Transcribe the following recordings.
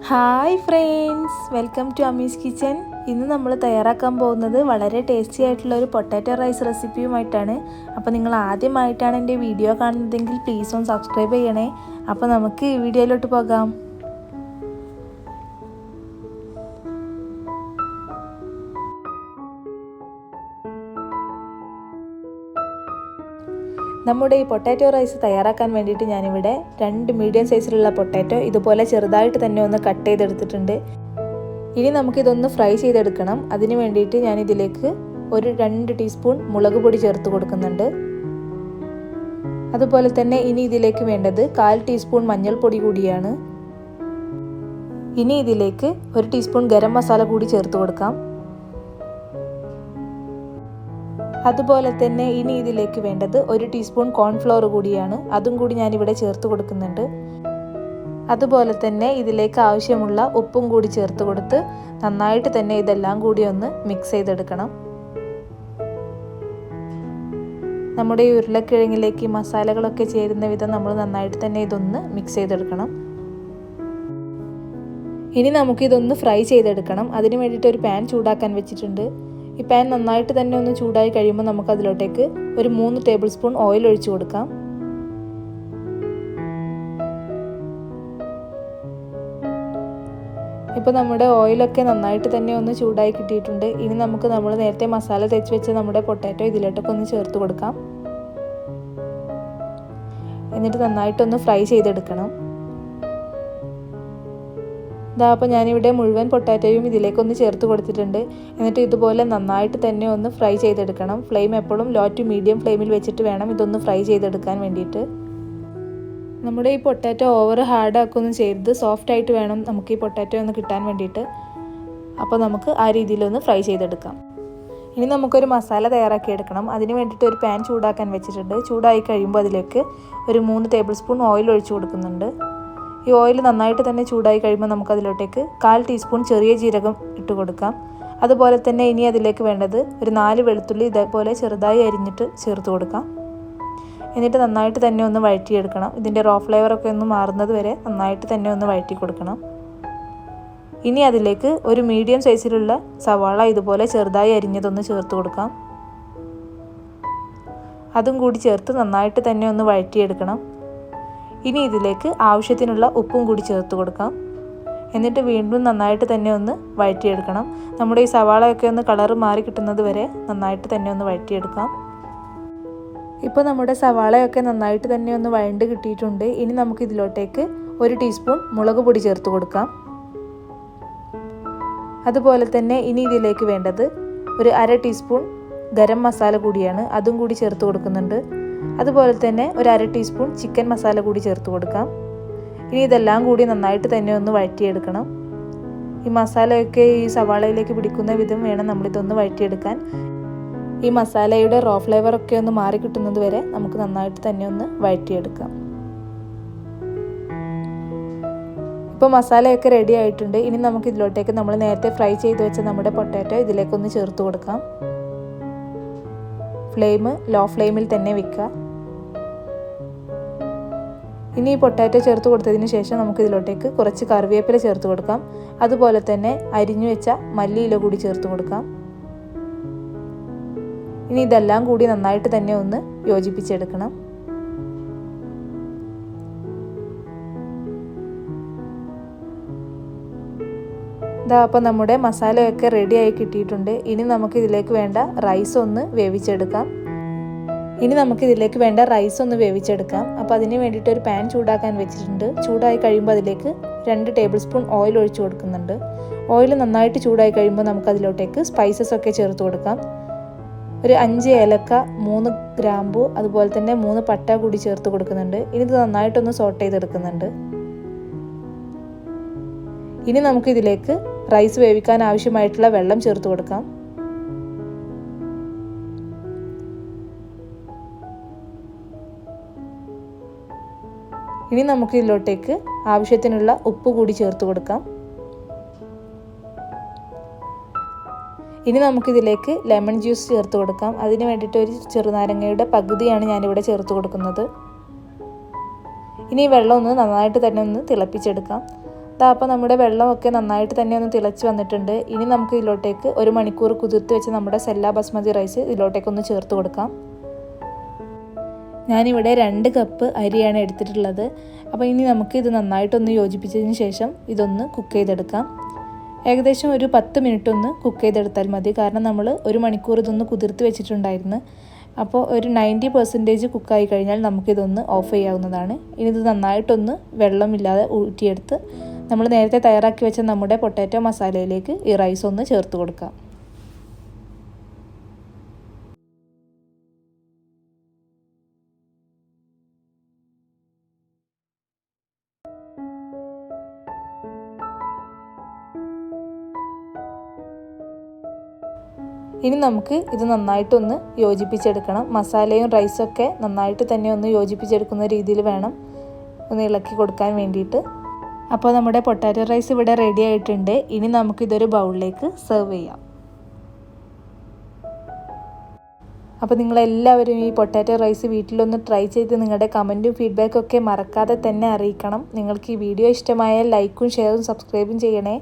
Hi friends, welcome to Ami's kitchen. ഇന്ന് നമ്മൾ തയ്യാറാക്കാൻ പോകുന്നത് വളരെ ടേസ്റ്റി ആയിട്ടുള്ള ഒരു പൊട്ടാറ്റോ റൈസ് റെസിപ്പിയുമായിട്ടാണ്. അപ്പോൾ നിങ്ങൾ ആദ്യമായിട്ടാണ് എൻ്റെ വീഡിയോ കാണുന്നതെങ്കിൽ പ്ലീസ് ഒന്ന് സബ്സ്ക്രൈബ് ചെയ്യണേ. അപ്പോൾ നമുക്ക് ഈ വീഡിയോയിലോട്ട് പോകാം. നമ്മുടെ ഈ പൊട്ടാറ്റോ റൈസ് തയ്യാറാക്കാൻ വേണ്ടിയിട്ട് ഞാനിവിടെ 2 മീഡിയം സൈസിലുള്ള പൊട്ടാറ്റോ ഇതുപോലെ ചെറുതായിട്ട് തന്നെ ഒന്ന് കട്ട് ചെയ്തെടുത്തിട്ടുണ്ട്. ഇനി നമുക്കിതൊന്ന് ഫ്രൈ ചെയ്തെടുക്കണം. അതിന് വേണ്ടിയിട്ട് ഞാനിതിലേക്ക് ഒരു 2 ടീസ്പൂൺ മുളക് പൊടി ചേർത്ത് കൊടുക്കുന്നുണ്ട്. അതുപോലെ തന്നെ ഇനി ഇതിലേക്ക് വേണ്ടത് 1/4 ടീസ്പൂൺ മഞ്ഞൾപ്പൊടി കൂടിയാണ്. ഇനി ഇതിലേക്ക് 1 ടീസ്പൂൺ ഗരം മസാല കൂടി ചേർത്ത് കൊടുക്കാം. അതുപോലെ തന്നെ ഇനി ഇതിലേക്ക് വേണ്ടത് 1 ടീസ്പൂൺ കോൺഫ്ലവർ കൂടിയാണ്. അതും കൂടി ഞാനിവിടെ ചേർത്ത് കൊടുക്കുന്നുണ്ട്. അതുപോലെ തന്നെ ഇതിലേക്ക് ആവശ്യമുള്ള ഉപ്പും കൂടി ചേർത്ത് കൊടുത്ത് നന്നായിട്ട് തന്നെ ഇതെല്ലാം കൂടി ഒന്ന് മിക്സ് ചെയ്തെടുക്കണം. നമ്മുടെ ഈ ഉരുളക്കിഴങ്ങിലേക്ക് മസാലകളൊക്കെ ചേരുന്ന വിധം നമ്മൾ നന്നായിട്ട് തന്നെ ഇതൊന്ന് മിക്സ് ചെയ്തെടുക്കണം. ഇനി നമുക്കിതൊന്ന് ഫ്രൈ ചെയ്തെടുക്കണം. അതിന് വേണ്ടിയിട്ട് ഒരു പാൻ ചൂടാക്കാൻ വെച്ചിട്ടുണ്ട്. ഈ പാൻ നന്നായിട്ട് തന്നെ ഒന്ന് ചൂടായി കഴിയുമ്പോൾ നമുക്കതിലോട്ടേക്ക് ഒരു 3 ടേബിൾ സ്പൂൺ ഓയിൽ ഒഴിച്ചു കൊടുക്കാം. ഇപ്പോൾ നമ്മുടെ ഓയിലൊക്കെ നന്നായിട്ട് തന്നെ ഒന്ന് ചൂടായി കിട്ടിയിട്ടുണ്ട്. ഇനി നമ്മൾ നേരത്തെ മസാല തേച്ച് വെച്ച നമ്മുടെ പൊട്ടാറ്റോ ഇതിലോട്ടൊക്കെ ഒന്ന് ചേർത്ത് കൊടുക്കാം. എന്നിട്ട് നന്നായിട്ടൊന്ന് ഫ്രൈ ചെയ്തെടുക്കണം. അപ്പോൾ ഞാനിവിടെ മുഴുവൻ പൊട്ടാറ്റോയും ഇതിലേക്കൊന്ന് ചേർത്ത് കൊടുത്തിട്ടുണ്ട്. എന്നിട്ട് ഇതുപോലെ നന്നായിട്ട് തന്നെ ഒന്ന് ഫ്രൈ ചെയ്തെടുക്കണം. ഫ്ലെയിം എപ്പോഴും ലോ ടു മീഡിയം ഫ്ലെയിമിൽ വെച്ചിട്ട് വേണം ഇതൊന്ന് ഫ്രൈ ചെയ്തെടുക്കാൻ വേണ്ടിയിട്ട്. നമ്മുടെ ഈ പൊട്ടാറ്റോ ഓവർ ഹാർഡാക്കൊന്നും ചെയ്ത് സോഫ്റ്റായിട്ട് വേണം നമുക്ക് ഈ പൊട്ടാറ്റോ ഒന്ന് കിട്ടാൻ വേണ്ടിയിട്ട്. അപ്പോൾ നമുക്ക് ആ രീതിയിലൊന്ന് ഫ്രൈ ചെയ്തെടുക്കാം. ഇനി നമുക്കൊരു മസാല തയ്യാറാക്കി എടുക്കണം. അതിന് വേണ്ടിയിട്ട് ഒരു പാൻ ചൂടാക്കാൻ വെച്ചിട്ടുണ്ട്. ചൂടായി കഴിയുമ്പോൾ അതിലേക്ക് ഒരു 3 ടേബിൾ സ്പൂൺ ഓയിൽ ഒഴിച്ചു കൊടുക്കുന്നുണ്ട്. ഈ ഓയിൽ നന്നായിട്ട് തന്നെ ചൂടായി കഴിയുമ്പോൾ നമുക്കതിലോട്ടേക്ക് 1/4 ടീസ്പൂൺ ചെറിയ ജീരകം ഇട്ട് കൊടുക്കാം. അതുപോലെ തന്നെ ഇനി അതിലേക്ക് വേണ്ടത് ഒരു 4 വെളുത്തുള്ളി ഇതേപോലെ ചെറുതായി അരിഞ്ഞിട്ട് ചേർത്ത് കൊടുക്കാം. എന്നിട്ട് നന്നായിട്ട് തന്നെ ഒന്ന് വഴറ്റിയെടുക്കണം. ഇതിൻ്റെ റോ ഫ്ലേവറൊക്കെ ഒന്ന് മാറുന്നത് വരെ നന്നായിട്ട് തന്നെ ഒന്ന് വഴറ്റി കൊടുക്കണം. ഇനി അതിലേക്ക് ഒരു മീഡിയം സൈസിലുള്ള സവാള ഇതുപോലെ ചെറുതായി അരിഞ്ഞതൊന്ന് ചേർത്ത് കൊടുക്കാം. അതും കൂടി ചേർത്ത് നന്നായിട്ട് തന്നെ ഒന്ന് വഴറ്റിയെടുക്കണം. ഇനി ഇതിലേക്ക് ആവശ്യത്തിനുള്ള ഉപ്പും കൂടി ചേർത്ത് കൊടുക്കാം. എന്നിട്ട് വീണ്ടും നന്നായിട്ട് തന്നെ ഒന്ന് വഴറ്റിയെടുക്കണം. നമ്മുടെ ഈ സവാളയൊക്കെ ഒന്ന് കളറ് മാറി കിട്ടുന്നത് വരെ നന്നായിട്ട് തന്നെ ഒന്ന് വഴറ്റിയെടുക്കാം. ഇപ്പോൾ നമ്മുടെ സവാളയൊക്കെ നന്നായിട്ട് തന്നെ ഒന്ന് വഴണ്ട് കിട്ടിയിട്ടുണ്ട്. ഇനി നമുക്ക് ഇതിലോട്ടേക്ക് 1 ടീസ്പൂൺ മുളക് പൊടി ചേർത്ത് കൊടുക്കാം. അതുപോലെ തന്നെ ഇനി ഇതിലേക്ക് വേണ്ടത് ഒരു 1/2 ടീസ്പൂൺ ഗരം മസാല കൂടിയാണ്. അതും കൂടി ചേർത്ത് കൊടുക്കുന്നുണ്ട്. അതുപോലെ തന്നെ ഒരു 1/2 ടീസ്പൂൺ ചിക്കൻ മസാല കൂടി ചേർത്ത് കൊടുക്കാം. ഇനി ഇതെല്ലാം കൂടി നന്നായിട്ട് തന്നെ ഒന്ന് വഴറ്റിയെടുക്കണം. ഈ മസാലയൊക്കെ ഈ സവാളയിലേക്ക് പിടിക്കുന്ന വിധം വേണം നമ്മളിതൊന്ന് വഴറ്റിയെടുക്കാൻ. ഈ മസാലയുടെ റോ ഫ്ലേവറൊക്കെ ഒന്ന് മാറി കിട്ടുന്നത് വരെ നമുക്ക് നന്നായിട്ട് തന്നെ ഒന്ന് വഴറ്റിയെടുക്കാം. ഇപ്പോൾ മസാലയൊക്കെ റെഡി ആയിട്ടുണ്ട്. ഇനി നമുക്ക് ഇതിലോട്ടേക്ക് നമ്മൾ നേരത്തെ ഫ്രൈ ചെയ്ത് വെച്ച നമ്മുടെ പൊട്ടാറ്റോ ഇതിലേക്കൊന്ന് ചേർത്ത് കൊടുക്കാം. ഫ്ലെയിം ലോ ഫ്ലെയിമിൽ തന്നെ വെക്കുക. ഇനി ഈ പൊട്ടാറ്റോ ചേർത്ത് കൊടുത്തതിന് ശേഷം നമുക്ക് ഇതിലോട്ടേക്ക് കുറച്ച് കറിവേപ്പില ചേർത്ത് കൊടുക്കാം. അതുപോലെ തന്നെ അരിഞ്ഞു വെച്ച മല്ലിയില കൂടി ചേർത്ത് കൊടുക്കാം. ഇനി ഇതെല്ലാം കൂടി നന്നായിട്ട് തന്നെ ഒന്ന് യോജിപ്പിച്ചെടുക്കണം. അപ്പോൾ നമ്മുടെ മസാലയൊക്കെ റെഡിയായി കിട്ടിയിട്ടുണ്ട്. ഇനി നമുക്ക് ഇതിലേക്ക് വേണ്ട റൈസ് ഒന്ന് വേവിച്ചെടുക്കാം. അപ്പോൾ അതിന് വേണ്ടിയിട്ട് ഒരു പാൻ ചൂടാക്കാൻ വെച്ചിട്ടുണ്ട്. ചൂടായി കഴിയുമ്പോൾ അതിലേക്ക് 2 ടേബിൾ സ്പൂൺ ഓയിൽ ഒഴിച്ചു കൊടുക്കുന്നുണ്ട്. ഓയിൽ നന്നായിട്ട് ചൂടായി കഴിയുമ്പോൾ നമുക്ക് അതിലോട്ടേക്ക് സ്പൈസസ് ഒക്കെ ചേർത്ത് കൊടുക്കാം. ഒരു 5 ഏലക്ക, 3 ഗ്രാമ്പു, അതുപോലെ തന്നെ 3 പട്ട കൂടി ചേർത്ത് കൊടുക്കുന്നുണ്ട്. ഇനി ഇത് നന്നായിട്ടൊന്ന് സോട്ട് ചെയ്തെടുക്കുന്നുണ്ട്. ഇനി നമുക്കിതിലേക്ക് റൈസ് വേവിക്കാൻ ആവശ്യമായിട്ടുള്ള വെള്ളം ചേർത്ത് കൊടുക്കാം. ഇനി നമുക്ക് ഇതിലോട്ടേക്ക് ആവശ്യത്തിനുള്ള ഉപ്പ് കൂടി ചേർത്ത് കൊടുക്കാം. ഇനി നമുക്കിതിലേക്ക് ലെമൺ ജ്യൂസ് ചേർത്ത് കൊടുക്കാം. അതിന് വേണ്ടിയിട്ട് ഒരു ചെറുനാരങ്ങയുടെ പകുതിയാണ് ഞാനിവിടെ ചേർത്ത് കൊടുക്കുന്നത്. ഇനി വെള്ളം ഒന്ന് നന്നായിട്ട് തന്നെ ഒന്ന് തിളപ്പിച്ചെടുക്കാം. അപ്പോൾ നമ്മുടെ വെള്ളമൊക്കെ നന്നായിട്ട് തന്നെ ഒന്ന് തിളച്ച് വന്നിട്ടുണ്ട്. ഇനി നമുക്ക് ഇതിലോട്ടേക്ക് 1 മണിക്കൂർ കുതിർത്ത് വെച്ച് നമ്മുടെ സെല്ല ബസ്മതി റൈസ് ഇതിലോട്ടേക്കൊന്ന് ചേർത്ത് കൊടുക്കാം. ഞാനിവിടെ 2 കപ്പ് അരിയാണ് എടുത്തിട്ടുള്ളത്. അപ്പോൾ ഇനി നമുക്ക് ഇത് നന്നായിട്ടൊന്ന് യോജിപ്പിച്ചതിന് ശേഷം ഇതൊന്ന് കുക്ക് ചെയ്തെടുക്കാം. ഏകദേശം ഒരു 10 മിനിറ്റ് ഒന്ന് കുക്ക് ചെയ്തെടുത്താൽ മതി. കാരണം നമ്മൾ 1 മണിക്കൂർ ഇതൊന്ന് കുതിർത്ത് വെച്ചിട്ടുണ്ടായിരുന്നു. അപ്പോൾ ഒരു 90% കുക്കായി കഴിഞ്ഞാൽ നമുക്കിതൊന്ന് ഓഫ് ചെയ്യാവുന്നതാണ്. ഇനി ഇത് നന്നായിട്ടൊന്ന് വെള്ളമില്ലാതെ ഊറ്റിയെടുത്ത് നമ്മൾ നേരത്തെ തയ്യാറാക്കി വെച്ച നമ്മുടെ പൊട്ടാറ്റോ മസാലയിലേക്ക് ഈ റൈസ് ഒന്ന് ചേർത്ത് കൊടുക്കാം. ഇനി നമുക്ക് ഇത് നന്നായിട്ടൊന്ന് യോജിപ്പിച്ചെടുക്കണം. മസാലയും റൈസൊക്കെ നന്നായിട്ട് തന്നെ ഒന്ന് യോജിപ്പിച്ചെടുക്കുന്ന രീതിയിൽ വേണം ഒന്ന് ഇളക്കി കൊടുക്കാൻ വേണ്ടിയിട്ട്. അപ്പോൾ നമ്മുടെ പൊട്ടാറ്റോ റൈസ് ഇവിടെ റെഡി ആയിട്ടുണ്ട്. ഇനി നമുക്കിതൊരു ബൗളിലേക്ക് സെർവ് ചെയ്യാം. അപ്പോൾ നിങ്ങളെല്ലാവരും ഈ പൊട്ടാറ്റോ റൈസ് വീട്ടിലൊന്ന് ട്രൈ ചെയ്ത് നിങ്ങളുടെ കമൻറ്റും ഫീഡ്ബാക്കും ഒക്കെ മറക്കാതെ തന്നെ അറിയിക്കണം. നിങ്ങൾക്ക് ഈ വീഡിയോ ഇഷ്ടമായാൽ ലൈക്കും ഷെയറും സബ്സ്ക്രൈബും ചെയ്യണേ.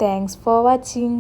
Thanks for watching.